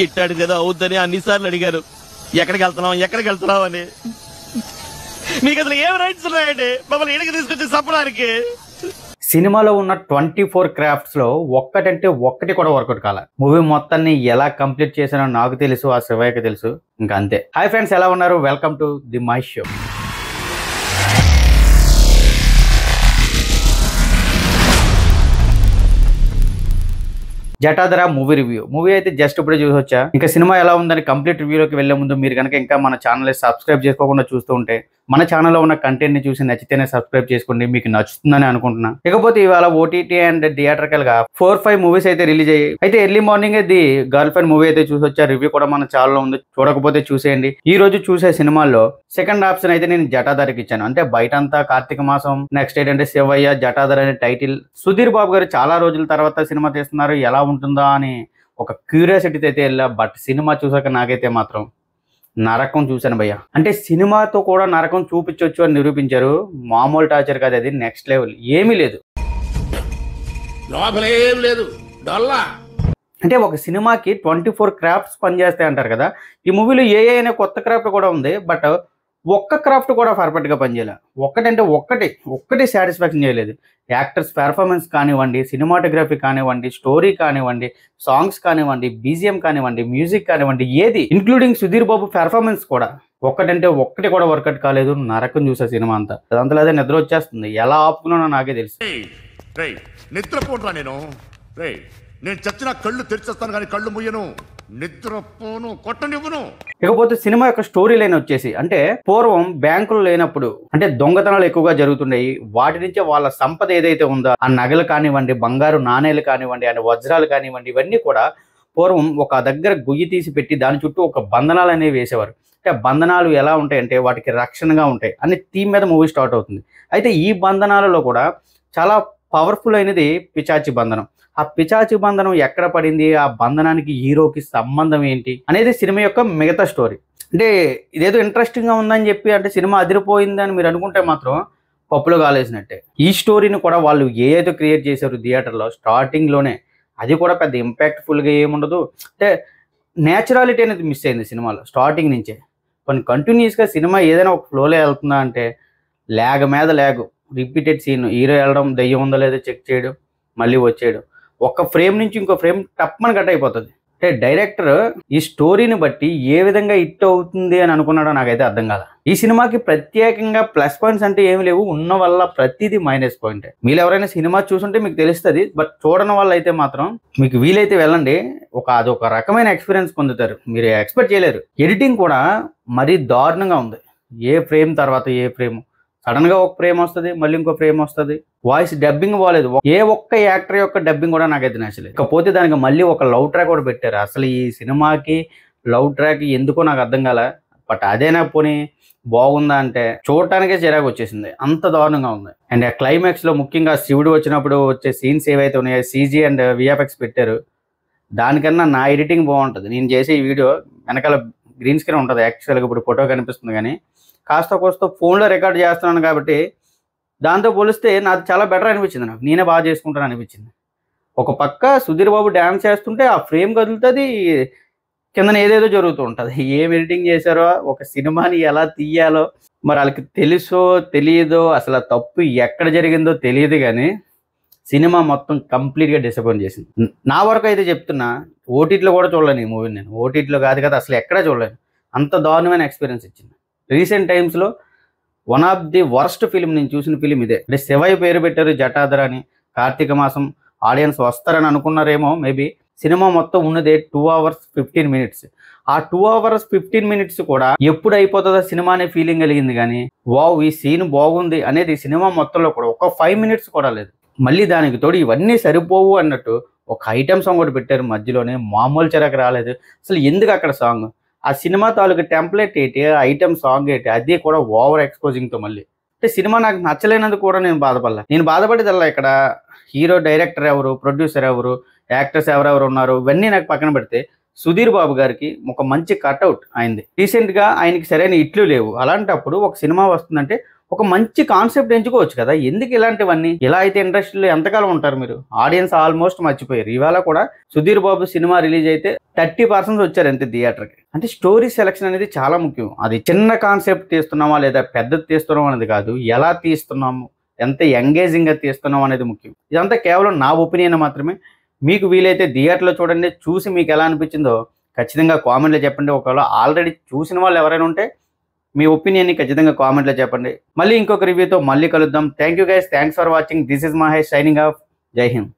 ఇట్టాడు కదా అవుద్దని అన్నిసార్లు అడిగారు. ఎక్కడికి వెళ్తున్నావు అని. మీకు అసలు ఏం రైట్స్ ఉన్నాయండి మమ్మల్ని ఇంటికి తీసుకొచ్చి చంపడానికి? సినిమాలో ఉన్న 24 క్రాఫ్ట్స్ లో ఒక్కటంటే ఒక్కటి కూడా వర్కౌట్ కాల. మూవీ మొత్తాన్ని ఎలా కంప్లీట్ చేశానో నాకు తెలుసు, ఆ శివయ్యకి తెలుసు. ఇంకా అంతే. హాయ్ ఫ్రెండ్స్, ఎలా ఉన్నారు? Welcome to the my show. Jatadhara movie review. Movie అయితే జస్ట్ ఇప్పుడే చూసొచ్చా. ఇంకా సినిమా ఎలా ఉందని కంప్లీట్ రివ్యూలోకి వెళ్లే ముందు మీరు కనుక ఇంకా మన ఛానల్ సబ్స్క్రైబ్ చేసుకోకుండా చూస్తూ ఉంటే మన ఛానల్లో ఉన్న కంటెంట్ ని చూసి నచ్చితేనే సబ్స్క్రైబ్ చేసుకోండి, మీకు నచ్చుతుందని అనుకుంటున్నా. ఇకపోతే ఇవాళ ఓటీటీ అండ్ థియేటర్కల్ గా 4-5 మూవీస్ అయితే రిలీజ్ అయ్యాయి. అయితే early morning the girl friend movie అయితే చూసొచ్చా. రివ్యూ కూడా మన ఛానల్లో ఉంది, చూడకపోతే చూసేయండి. ఈ రోజు చూసే సినిమాల్లో సెకండ్ ఆప్షన్ అయితే నేను జటాధరకి ఇచ్చాను. అంటే బయటంతా కార్తీక మాసం, నెక్స్ట్ ఏంటంటే శివయ్య, జటాధర అనే టైటిల్. సుధీర్ బాబు గారు చాలా రోజుల తర్వాత సినిమా తీస్తున్నారు, ఎలా ఉంటుందా అని ఒక క్యూరియాసిటీ అయితే వెళ్ళా. బట్ సినిమా చూసాక నాకైతే మాత్రం నరకం చూశాను భయ్య. అంటే సినిమాతో కూడా నరకం చూపించవచ్చు అని నిరూపించారు. మామూలు టార్చర్ కాదు, అది నెక్స్ట్ లెవెల్. ఏమీ లేదు, అంటే ఒక సినిమాకి 24 క్రాఫ్ట్స్ పనిచేస్తాయి అంటారు కదా. ఈ మూవీలో ఏ అనే కొత్త క్రాఫ్ట్ కూడా ఉంది. బట్ ఒక్క క్రాఫ్ట్ కూడా పర్ఫెక్ట్ గా పనిచేయలే. ఒక్కటంటే ఒక్కటి సాటిస్ఫాక్షన్ చేయలేదు. యాక్టర్స్ పెర్ఫార్మెన్స్ కానివ్వండి, సినిమాటోగ్రఫీ కానివ్వండి, స్టోరీ కానివ్వండి, సాంగ్స్ కానివ్వండి, బీజిఎం కానివ్వండి, మ్యూజిక్ కానివ్వండి, ఏది ఇంక్లూడింగ్ సుధీర్ బాబు పెర్ఫార్మెన్స్ కూడా ఒక్కటంటే ఒక్కటి కూడా వర్కౌట్ కాలేదు. నరకం చూసే సినిమా అంతా. అదంతా అదే నిద్ర వచ్చేస్తుంది. ఎలా ఆపుకున్నానో నాకే తెలుసు. నిద్రపోట్రా నేను చచ్చిన కళ్ళు తెరిచేస్తాను కానీ కళ్ళు ముయ్యను, నిద్రపోను, కొట్టనివ్వను. ఇకపోతే సినిమా యొక్క స్టోరీ లైన్ వచ్చేసి, అంటే పూర్వం బ్యాంకులు లేనప్పుడు అంటే దొంగతనాలు ఎక్కువగా జరుగుతున్నాయి. వాటి నుంచి వాళ్ళ సంపద ఏదైతే ఉందో, ఆ నగలు కానివ్వండి, బంగారు నాణేలు కానివ్వండి, ఆ వజ్రాలు కానివ్వండి, ఇవన్నీ కూడా పూర్వం ఒక దగ్గర గొయ్యి తీసి పెట్టి దాని చుట్టూ ఒక బంధనాలు అనేవి వేసేవారు. అంటే బంధనాలు ఎలా ఉంటాయంటే వాటికి రక్షణగా ఉంటాయి అనే థీమ్ మీద మూవీ స్టార్ట్ అవుతుంది. అయితే ఈ బంధనాలలో కూడా చాలా పవర్ఫుల్ అయినది పిచాచి బంధనం. ఆ పిచాచి బంధనం ఎక్కడ పడింది, ఆ బంధనానికి హీరోకి సంబంధం ఏంటి అనేది సినిమా యొక్క మిగతా స్టోరీ. అంటే ఇదేదో ఇంట్రెస్టింగ్ గా ఉందని చెప్పి అంటే సినిమా అదిరిపోయిందని మీరు అనుకుంటే మాత్రం పప్పులో కాలేసినట్టే. ఈ స్టోరీని కూడా వాళ్ళు ఏదైతే క్రియేట్ చేశారు థియేటర్లో స్టార్టింగ్ లోనే, అది కూడా పెద్ద ఇంపాక్ట్ఫుల్ గా ఏముండదు. అంటే నేచురాలిటీ అనేది మిస్ అయింది సినిమాలో స్టార్టింగ్ నుంచే. కొన్ని కంటిన్యూస్గా సినిమా ఏదైనా ఒక ఫ్లోలో వెళ్తుందా అంటే ల్యాగ్ మీద ల్యాగ్, రిపీటెడ్ సీన్, హీరో వెళ్ళడం, దయ్యం ఉందో లేదో చెక్ చేయడం, మళ్ళీ వచ్చేయడం, ఒక ఫ్రేమ్ నుంచి ఇంకో ఫ్రేమ్ టప్మని కట్ అయిపోతుంది. అంటే డైరెక్టర్ ఈ స్టోరీని బట్టి ఏ విధంగా హిట్ అవుతుంది అని అనుకున్నాడో నాకైతే అర్థం కాల. ఈ సినిమాకి ప్రత్యేకంగా ప్లస్ పాయింట్స్ అంటే ఏమి లేవు, ఉన్న వల్ల ప్రతిదీ మైనస్ పాయింటే. మీరు ఎవరైనా సినిమా చూసుంటే మీకు తెలుస్తుంది. బట్ చూడడం వల్ల అయితే మాత్రం మీకు వీలైతే వెళ్ళండి, అదొక రకమైన ఎక్స్పీరియన్స్ పొందుతారు, మీరు ఎక్స్పెక్ట్ చేయలేరు. ఎడిటింగ్ కూడా మరీ దారుణంగా ఉంది. ఏ ఫ్రేమ్ తర్వాత ఏ ఫ్రేమ్, సడన్ గా ఒక ఫ్రేమ్ వస్తుంది, మళ్ళీ ఇంకో ఫ్రేమ్ వస్తుంది. వాయిస్ డబ్బింగ్ బాగాలేదు. ఏ ఒక్క యాక్టర్ యొక్క డబ్బింగ్ కూడా నాకైతే నచ్చలేదు. ఇకపోతే దానికి మళ్ళీ ఒక లవ్ ట్రాక్ కూడా పెట్టారు. అసలు ఈ సినిమాకి లవ్ ట్రాక్ ఎందుకో నాకు అర్థం కాల. బట్ అదేనా పోనీ బాగుందా అంటే చూడటానికే చిరాకు వచ్చేసింది, అంత దారుణంగా ఉంది. అండ్ ఆ క్లైమాక్స్ లో ముఖ్యంగా శివుడు వచ్చినప్పుడు వచ్చే సీన్స్ ఏవైతే ఉన్నాయో సీజీ అండ్ విఎఫ్ఎక్స్ పెట్టారు. దానికన్నా నా ఎడిటింగ్ బాగుంటుంది. నేను చేసే ఈ వీడియో వెనకాల గ్రీన్ స్క్రీన్ ఉంటుంది, యాక్చువల్గా ఇప్పుడు ఫోటో కనిపిస్తుంది కానీ కాస్త కోస్త ఫోన్లో రికార్డ్ చేస్తున్నాను కాబట్టి దాంతో పోలిస్తే నాకు చాలా బెటర్ అనిపించింది. నాకు నేనే బాగా చేసుకుంటాను అనిపించింది. ఒక పక్క సుధీర్ బాబు డ్యాన్స్ చేస్తుంటే ఆ ఫ్రేమ్ కదులుతుంది, కిందన ఏదేదో జరుగుతూ ఉంటుంది. ఏం ఎడిటింగ్ చేశారో, ఒక సినిమాని ఎలా తీయాలో మరి వాళ్ళకి తెలుసో తెలియదో, అసలు తప్పు ఎక్కడ జరిగిందో తెలియదు. కానీ సినిమా మొత్తం కంప్లీట్గా డిసప్పాయింట్ చేసింది. నా వరకు అయితే చెప్తున్నా, ఓటీటీలో కూడా చూడలేను ఈ మూవీని. నేను ఓటీటీలో కాదు కదా, అసలు ఎక్కడా చూడలేను. అంత దారుణమైన ఎక్స్పీరియన్స్ ఇచ్చింది. రీసెంట్ టైమ్స్లో one of the worst film నేను చూసిన ఫిలిం ఇదే. అంటే శివయ్య పేరు పెట్టారు జటాధర అని. కార్తీక మాసం ఆడియన్స్ వస్తారని అనుకున్నారేమో మేబీ. సినిమా మొత్తం ఉన్నదే 2 hours 15 minutes. ఆ 2 hours 15 minutes కూడా ఎప్పుడు అయిపోతుందో సినిమా అనే ఫీలింగ్ కలిగింది. కానీ వావ్ ఈ సీన్ బాగుంది అనేది సినిమా మొత్తంలో కూడా ఒక 5 minutes కూడా లేదు. మళ్ళీ దానికి తోడు ఇవన్నీ సరిపోవు అన్నట్టు ఒక ఐటమ్ సాంగ్ కూడా పెట్టారు మధ్యలోనే. మామూలు చిరాకు రాలేదు. అసలు ఎందుకు అక్కడ సాంగ్, ఆ సినిమా తాలూకు టెంప్లెట్ ఏంటి, ఐటమ్ సాంగ్ ఏంటి, అది కూడా ఓవర్ ఎక్స్పోజింగ్తో మళ్ళీ. అంటే సినిమా నాకు నచ్చలేనందుకు కూడా నేను బాధపడలే. నేను బాధపడేదల్లా ఇక్కడ హీరో, డైరెక్టర్ ఎవరు, ప్రొడ్యూసర్ ఎవరు, యాక్టర్స్ ఎవరెవరు ఉన్నారు, ఇవన్నీ నాకు పక్కన పెడితే సుధీర్ బాబు గారికి ఒక మంచి కట్అవుట్ అయింది. రీసెంట్గా ఆయనకి సరైన ఇట్లు లేవు. అలాంటప్పుడు ఒక సినిమా వస్తుందంటే ఒక మంచి కాన్సెప్ట్ ఎంచుకోవచ్చు కదా, ఎందుకు ఇలాంటివన్నీ? ఇలా అయితే ఇండస్ట్రీలో ఎంతకాలం ఉంటారు మీరు? ఆడియన్స్ ఆల్మోస్ట్ మర్చిపోయారు. ఇవాళ కూడా సుధీర్ బాబు సినిమా రిలీజ్ అయితే 30% వచ్చారు అంతే థియేటర్కి. అంటే స్టోరీ సెలక్షన్ అనేది చాలా ముఖ్యం. అది చిన్న కాన్సెప్ట్ తీస్తున్నామా లేదా పెద్దది తీస్తున్నాం అనేది కాదు, ఎలా తీస్తున్నాము, ఎంత ఎంగేజింగ్గా తీస్తున్నాం అనేది ముఖ్యం. ఇదంతా కేవలం నా ఒపీనియన్ మాత్రమే. మీకు వీలైతే థియేటర్లో చూడండి, చూసి మీకు ఎలా అనిపించిందో ఖచ్చితంగా కామెంట్లో చెప్పండి. ఒకవేళ ఆల్రెడీ చూసిన వాళ్ళు ఎవరైనా ఉంటే మీ ఒపీనియన్ని ఖచ్చితంగా కామెంట్లో చెప్పండి. మళ్ళీ ఇంకొక రివ్యూతో మళ్ళీ కలుద్దాం. Thank you guys, thanks for watching. This is Mahesh signing off. జై హింద్.